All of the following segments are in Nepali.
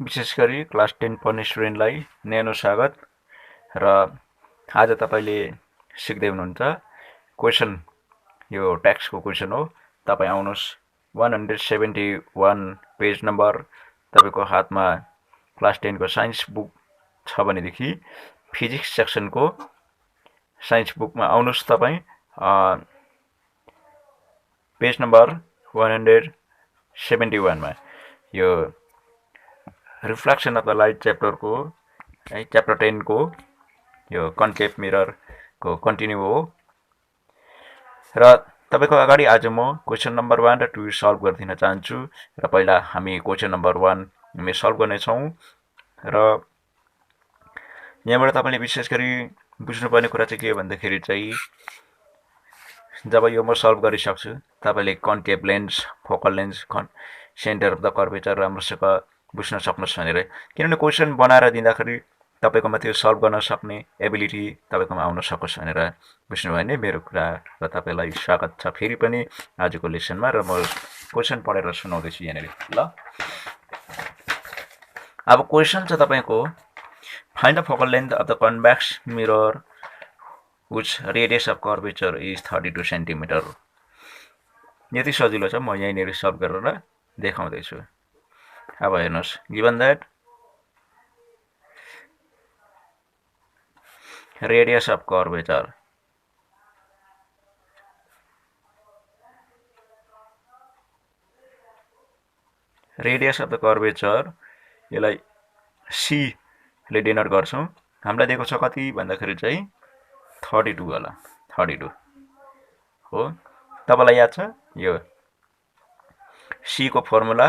विशेष गरी क्लास 10 पढ्ने स्टुडेन्टलाई न्यानो स्वागत र आज तपाईले सिक्दै हुनुहुन्छ क्वेशन यो टेक्स्टको क्वेशन हो तपाई आउनुस् 171 पेज नम्बर तपाईको हातमा क्लास 10 को साइन्स बुक छ भनेदेखि फिजिक्स सेक्सनको साइन्स बुकमा आउनुस् तपाई पेज नम्बर 171 मा यो रिफ्लेक्सन अफ द लाइट च्याप्टरको च्याप्टर 10 को यो कन्केभ मिरर को कन्टिन्यू हो र तपाईको अगाडि आज म क्वेशन नम्बर 1 र 2 सल्भ गर्न चाहन्छु र पहिला हामी क्वेशन नम्बर 1 हामी सल्भ गर्ने छौं र यहाँबाट तपाईले विशेष गरी बुझ्नुपर्ने कुरा चाहिँ के हो भन्दाखेरि चाहिँ जब यो म सल्भ गरिसक्छु तपाईले concave lens focal lens centre of the curvature राम्रोसँग बुझ्न सक्नुस् भनेर किनभने क्वेशन बनाएर दिँदाखेरि तपाईकोमा त्यो सल्भ गर्न सक्ने एबिलिटी तपाईकोमा आउन सकोस् भनेर बुझ्नुभयो भने मेरो कुरा र तपाईलाई स्वागत छ फेरि पनि आजको लेसनमा र म क्वेशन पढेर सुनाउँदै छु यहाँनेरि ल अब क्वेशन छ तपाईको find the focal length of the convex mirror which radius of curvature is 32 centimeter यति सजिलो छ म यहीँनेरि सल्भ गरेर देखाउँदै छु अब हेर्नुस् given that radius of curvature यसलाई c ले डिनोट गर्छौं हामीलाई दिएको छ कति भन्दाखेरि चाहिँ 32 होला 32 हो तपाईलाई याद छ यो c को फर्मुला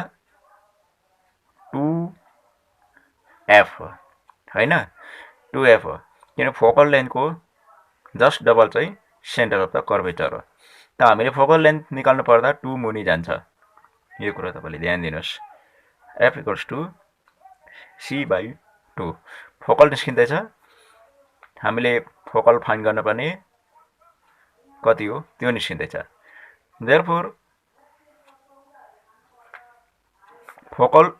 2f हो हैन 2f हो किन फोकल लेन्थ को जस्ट डबल चाहिँ सेन्टर अफ द कर्वेचर हो त हामीले फोकल लेन्थ निकाल्नु पर्दा 2 मुनि जान्छ यो कुरा तपाईले ध्यान दिनुस् f = c/2 फोकल निस्किँदैछ हामीले फोकल फाइन्ड गर्न पर्ने कति हो त्यो निस्किँदैछ therefore फोकल =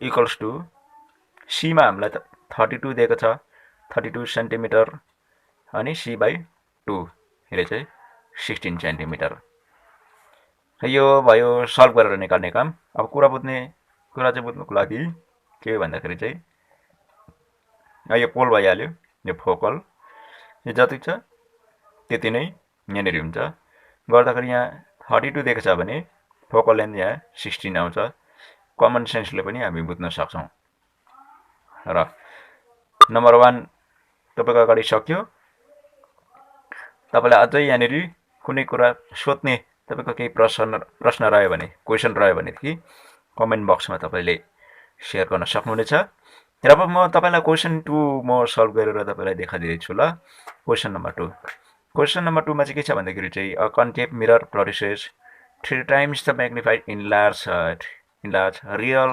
c मा हामीलाई 32 दिएको छ 32 सेन्टिमिटर अनि c/2 यसले चाहिँ 16 सेन्टिमिटर यो भयो सल्भ गरेर निकाल्ने काम अब कुरा चाहिँ बुझ्नुको लागि के हो भन्दाखेरि चाहिँ यो पोल भइहाल्यो यो फोकल यो जति छ त्यति नै यहाँनेरि हुन्छ गर्दाखेरि यहाँ 32 दिएको छ भने फोकल लेन्थ यहाँ 16 आउँछ कमन सेन्सले पनि हामी बुझ्न सक्छौं र नम्बर 1 तपाईको अगाडि सक्यो तपाईलाई अझै यहाँनेरि कुनै कुरा सोध्ने तपाईको केही प्रश्न रह्यो भने क्वेशन रह्यो भनेदेखि कमेन्ट बक्समा तपाईले शेयर गर्न सक्नुहुनेछ र अब म तपाईलाई क्वेशन 2 म सल्भ गरेर तपाईलाई देखाइदिदै छु ल क्वेशन नम्बर 2 क्वेशन नम्बर 2 मा चाहिँ के छ भन्दाखेरि चाहिँ a concave mirror produces 3 times the magnified enlarged real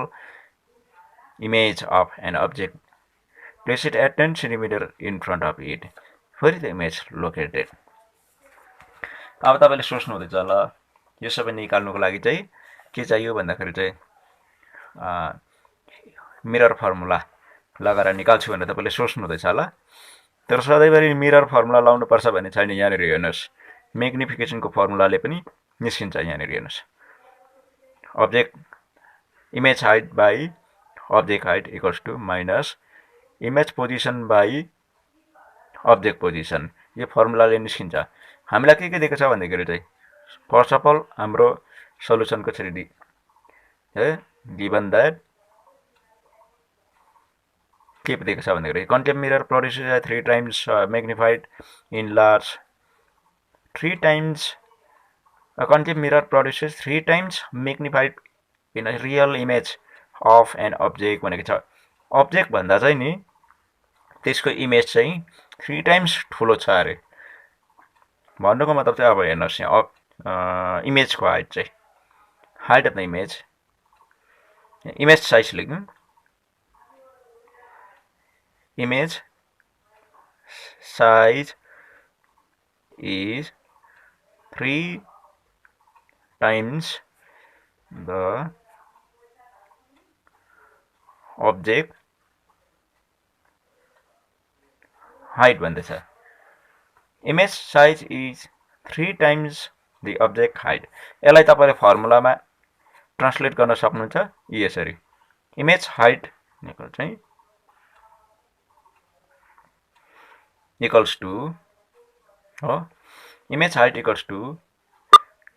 image of an object. Place it at 10 cm in front of it. Where is the image located? अब तपाईले सोच्नु हुँदैछ ल यो सबै निकाल्नुको लागि चाहिँ के चाहियो भन्दाखेरि चाहिँ मिरर फर्मुला लगाएर निकाल्छु भनेर तपाईले सोच्नु हुँदैछ ल तर सधैँभरि मिरर फर्मुला लाउनु पर्छ भन्ने छैन यहाँनेर हेर्नुस् म्याग्निफिकेसनको फर्मुलाले पनि निस्किन्छ यहाँनेर हेर्नुस् object image height by object height = minus image position by object position यो फर्मुलाले निस्किन्छ हामीलाई के दिएको छ भन्दाखेरि चाहिँ फर्स्ट अफ अल हाम्रो सल्युसनको छेडी given that के दिएको छ भन्दाखेरि concave mirror produces 3 times magnified enlarged 3 times a concave mirror produces 3 times magnified in a real image of an object भनेको छ object भन्दा चाहिँ नि त्यसको इमेज चाहिँ 3 times ठुलो छ अरे भन्नुको मतलब चाहिँ अब हेर्नुस् यहाँ इमेजको हाइट चाहिँ height of the image size लेख्नु image size is 3 times the object height भन्दैछ image size is 3 times the object height यसलाई तपाईले फर्मुलामा ट्रान्सलेट गर्न सक्नुहुन्छ यसरी इमेज हाइट चाहिँ इक्वल्स टु हो image height equals to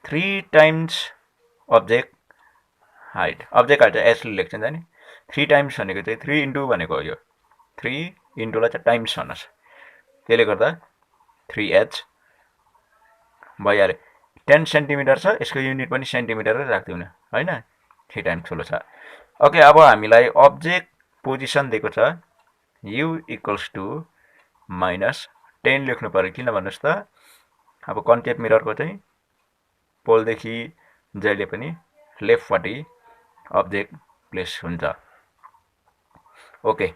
3 times object height चाहिँ एचले लेख्छ नि 3 टाइम्स भनेको चाहिँ 3 इन्टु भनेको हो यो 3 इन्टुलाई चाहिँ टाइम्स भन्नुहोस् त्यसले गर्दा 3h भइहाल्यो 10 सेन्टिमिटर छ यसको युनिट पनि सेन्टिमिटरै राख्दिउँ न हैन 3 टाइम्स ठुलो छ ओके अब हामीलाई अब्जेक्ट पोजिसन दिएको छ u इक्वल्स टु -10 लेख्नु पर्यो किन भन्नुस् त अब कन्केभ मिररको चाहिँ पोलदेखि जहिले पनि लेफ्टपट्टि अब्जेक्ट प्लेस हुन्छ ओके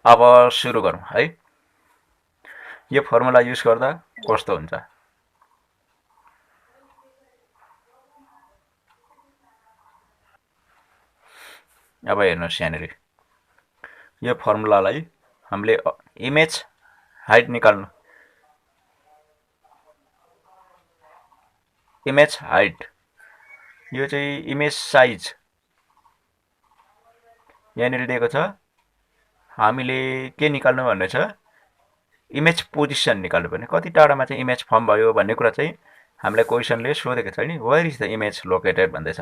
अब सुरु गरौँ है यो फर्मुला युज गर्दा कस्तो हुन्छ अब हेर्नुहोस् यहाँनिर यो फर्मुलालाई हामीले इमेज हाइट निकाल्नु इमेज हाइट यो चाहिँ इमेज साइज यहाँनिर दिएको छ हामीले के निकाल्नु भन्ने छ इमेज पोजिसन निकाल्नु पर्ने कति टाढामा चाहिँ इमेज फर्म भयो भन्ने कुरा चाहिँ हामीलाई क्वेशनले सोधेको छ नि where is the image located भन्दैछ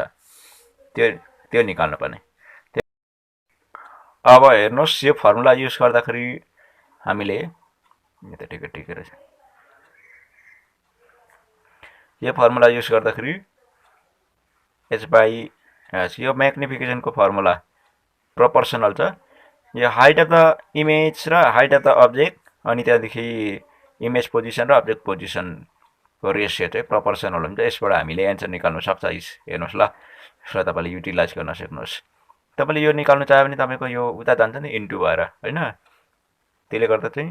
त्यो निकाल्नु पर्ने अब हेर्नुहोस् यो फर्मुला युज गर्दाखेरि हामीले यो त ठिकै रहेछ यो फर्मुला युज गर्दाखेरि h/s यो म्याग्निफिकेसनको फर्मुला प्रोपोर्सनल छ यो हाइट अफ द इमेज र हाइट अफ द अब्जेक्ट अनि त्यहाँदेखि इमेज पोजिसन र अब्जेक्ट पोजिसनको रेसियो चाहिँ प्रोपोर्सनल हुन्छ यसबाट हामीले एन्सर निकाल्न सक्छ हेर्नुहोस् ल यसलाई तपाईले युटिलाइज गर्न सक्नुहोस् तपाईले यो निकाल्न चाह्यो भने तपाईको यो उता जान्छ नि इन्टु भएर हैन त्यसले गर्दा चाहिँ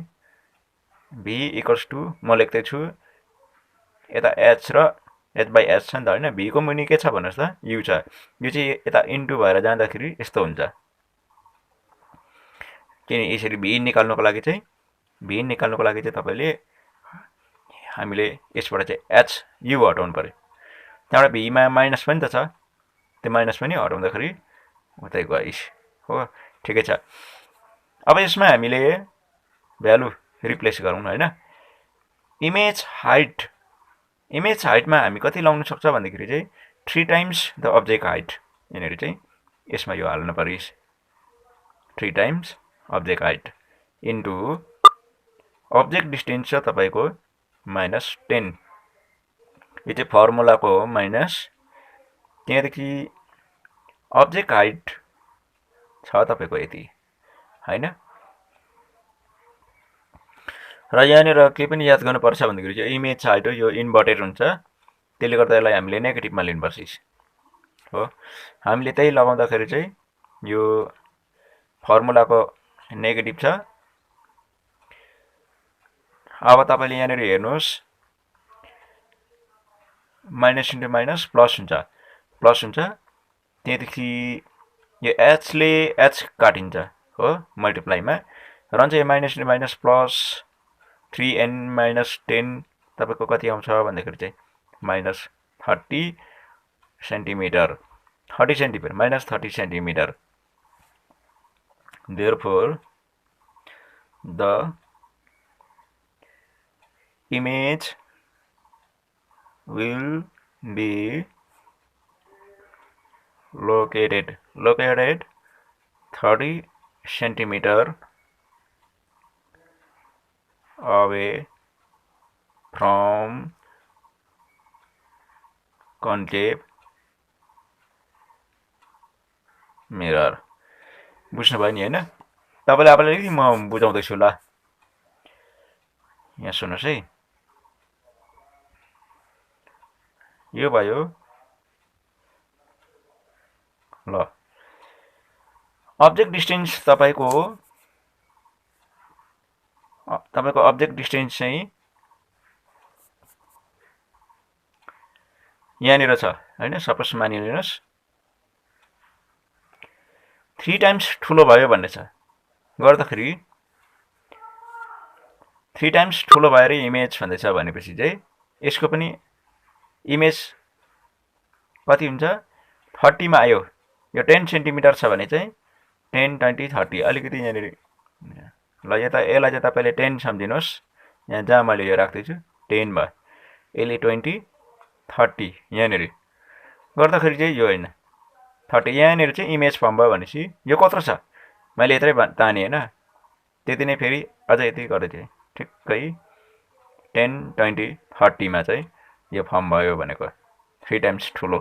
v इक्वल्स टु म लेख्दै छु यता h र h/s छ नि त हैन v को मुनि के छ भन्नुस् त u छ यो चाहिँ यता इन्टु भएर जाँदाखेरि यस्तो हुन्छ किन यसरी v निकाल्नको लागि चाहिँ तपाईले हामीले यसबाट चाहिँ h u हटाउनु पर्यो त्यहाँबाट v मा माइनस पनि त छ त्यो माइनस पनि हटाउँदाखेरि उतै गइस हो ठिकै छ अब यसमा हामीले भ्यालु रिप्लेस गरौँ हैन इमेज हाइटमा हामी कति लाउन सक्छ भन्दाखेरि चाहिँ 3 टाइम्स द अब्जेक्ट हाइट यनेर चाहिँ यसमा यो हाल्नु पर्यो 3 times object height into object distance छ तपाईको -10 यो चाहिँ फर्मुलाको हो माइनस त्यहाँदेखि अब्जेक्ट हाइट छ तपाईको यति हैन र यहाँनिर के पनि याद गर्नुपर्छ भन्दाखेरि चाहिँ इमेज हाइट हो यो इन्भर्टेड हुन्छ त्यसले गर्दा यसलाई हामीले नेगेटिभमा लिनुपर्छ हो हामीले त्यही लगाउँदाखेरि चाहिँ यो फर्मुलाको नेगेटिभ छ अब तपाईले यहाँनिर हेर्नुहोस् माइनस इन्टु माइनस प्लस हुन्छ त्यहाँदेखि यो h ले h काटिन्छ हो मल्टिप्लाईमा रहन्छ यो minus into minus plus 3n - 10 तपाईको कति आउँछ भन्दाखेरि चाहिँ -30 centimetre -30 centimetre therefore the image will be located 30 centimeter away from concave mirror बुझ्नु भयो नि हैन तपाईले आफैले म बुझाउँदैछु ल यहाँ सुन्नुस् है यो भयो ल अब्जेक्ट डिस्टेन्स तपाईको अब्जेक्ट डिस्टेन्स चाहिँ यहाँनिर छ हैन सपोज मानिलिनुस् 3 टाइम्स ठुलो भयो भन्ने छ गर्दाखेरि 3 टाइम्स ठुलो भएर इमेज भन्दैछ भनेपछि चाहिँ यसको पनि इमेज कति हुन्छ 30 मा आयो। यो 10 सेन्टिमिटर छ भने चाहिँ 10, 20, 30 अलिकति यहाँनिर ल यता यसलाई चाहिँ तपाईँले 10 सम्झिनुहोस्। यहाँ जहाँ मैले यो राख्दैछु 10 भयो, यसले 20, 30 यहाँनिर गर्दाखेरि चाहिँ यो होइन 30 यहाँनिर चाहिँ इमेज फर्म भयो भनेपछि यो कत्रो छ मैले यत्रै ताने होइन, त्यति नै फेरि अझ यति गर्दै थिएँ ठिक्कै 10, 20, 30 मा चाहिँ यो फर्म भयो भनेको 3 टाइम्स ठुलो।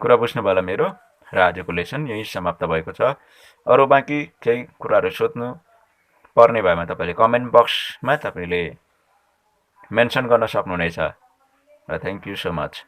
कुरा बुझ्नु भयो मेरो र आजको लेसन यही समाप्त भएको छ। अरू बाँकी केही कुराहरू सोध्नु पर्ने भएमा तपाईँले कमेन्ट बक्समा तपाईँले मेन्सन गर्न सक्नुहुनेछ र थ्याङ्क यू सो मच।